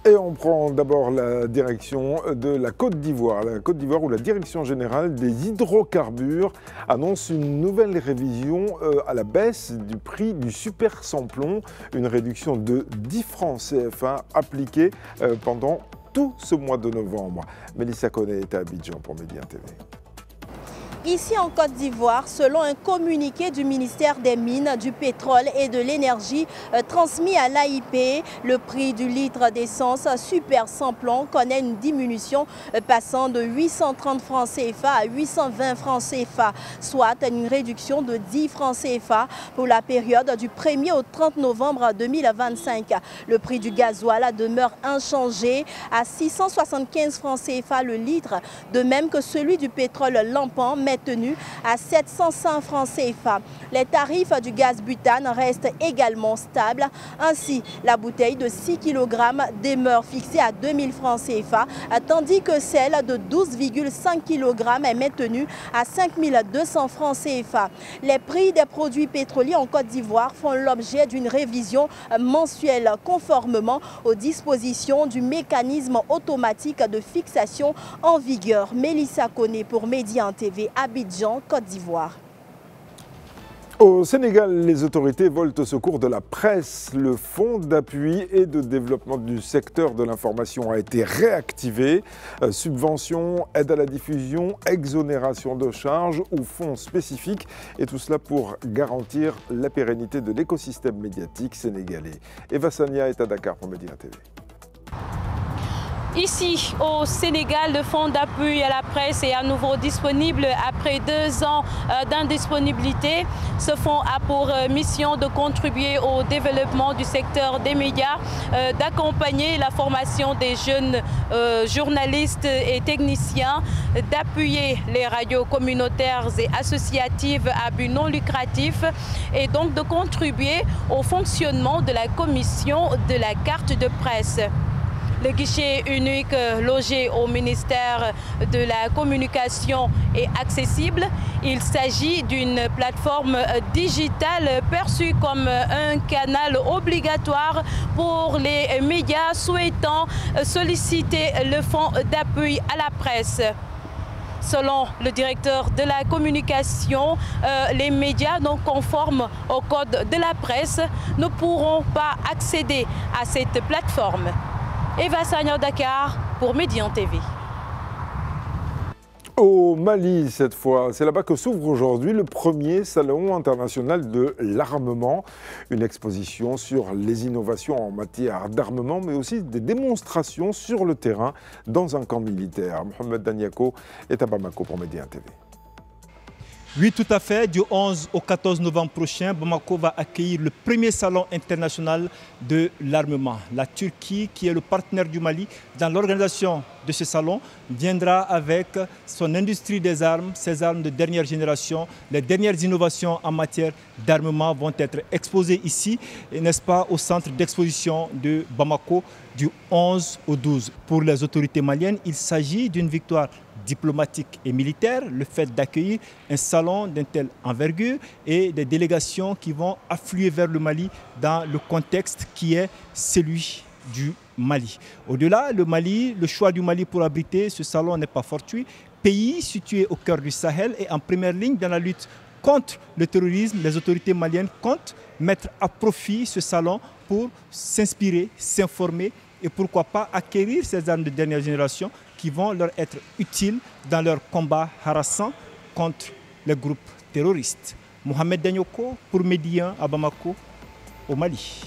Et on prend d'abord la direction de la Côte d'Ivoire. La Côte d'Ivoire où la Direction générale des hydrocarbures annonce une nouvelle révision à la baisse du prix du super samplon. Une réduction de 10 francs CFA appliquée pendant tout ce mois de novembre. Mélissa Koné est à Abidjan pour Média TV. Ici en Côte d'Ivoire, selon un communiqué du ministère des Mines, du Pétrole et de l'Énergie transmis à l'AIP, le prix du litre d'essence super samplon connaît une diminution passant de 830 francs CFA à 820 francs CFA, soit une réduction de 10 francs CFA pour la période du 1er au 30 novembre 2025. Le prix du gasoil demeure inchangé à 675 francs CFA le litre, de même que celui du pétrole lampant tenu à 705 francs CFA. Les tarifs du gaz butane restent également stables. Ainsi, la bouteille de 6 kg demeure fixée à 2000 francs CFA, tandis que celle de 12,5 kg est maintenue à 5200 francs CFA. Les prix des produits pétroliers en Côte d'Ivoire font l'objet d'une révision mensuelle conformément aux dispositions du mécanisme automatique de fixation en vigueur. Mélissa Koné pour Média TV. Abidjan, Côte d'Ivoire. Au Sénégal, les autorités volent au secours de la presse. Le fonds d'appui et de développement du secteur de l'information a été réactivé. Subventions, aide à la diffusion, exonération de charges ou fonds spécifiques. Et tout cela pour garantir la pérennité de l'écosystème médiatique sénégalais. Eva Sania est à Dakar pour Média TV. Ici, au Sénégal, le fonds d'appui à la presse est à nouveau disponible après 2 ans d'indisponibilité. Ce fonds a pour mission de contribuer au développement du secteur des médias, d'accompagner la formation des jeunes journalistes et techniciens, d'appuyer les radios communautaires et associatives à but non lucratif et donc de contribuer au fonctionnement de la commission de la carte de presse. Le guichet unique logé au ministère de la Communication est accessible. Il s'agit d'une plateforme digitale perçue comme un canal obligatoire pour les médias souhaitant solliciter le fonds d'appui à la presse. Selon le directeur de la communication, les médias non conformes au code de la presse ne pourront pas accéder à cette plateforme. Eva Sania Dakar pour Média TV. Au Mali, cette fois, c'est là-bas que s'ouvre aujourd'hui le premier salon international de l'armement. Une exposition sur les innovations en matière d'armement, mais aussi des démonstrations sur le terrain dans un camp militaire. Mohamed Daniako est à Bamako pour Média TV. Oui, tout à fait. Du 11 au 14 novembre prochain, Bamako va accueillir le premier salon international de l'armement. La Turquie, qui est le partenaire du Mali dans l'organisation de ce salon, viendra avec son industrie des armes, ses armes de dernière génération. Les dernières innovations en matière d'armement vont être exposées ici, n'est-ce pas, au centre d'exposition de Bamako du 11 au 12. Pour les autorités maliennes, il s'agit d'une victoire diplomatique et militaire, le fait d'accueillir un salon d'une telle envergure et des délégations qui vont affluer vers le Mali dans le contexte qui est celui du Mali. Au-delà, le choix du Mali pour abriter ce salon n'est pas fortuit. Pays situé au cœur du Sahel et en première ligne dans la lutte contre le terrorisme, les autorités maliennes comptent mettre à profit ce salon pour s'inspirer, s'informer et pourquoi pas acquérir ces armes de dernière génération qui vont leur être utiles dans leur combat harassant contre les groupes terroristes. Mohamed Danioko pour Média à Bamako, au Mali.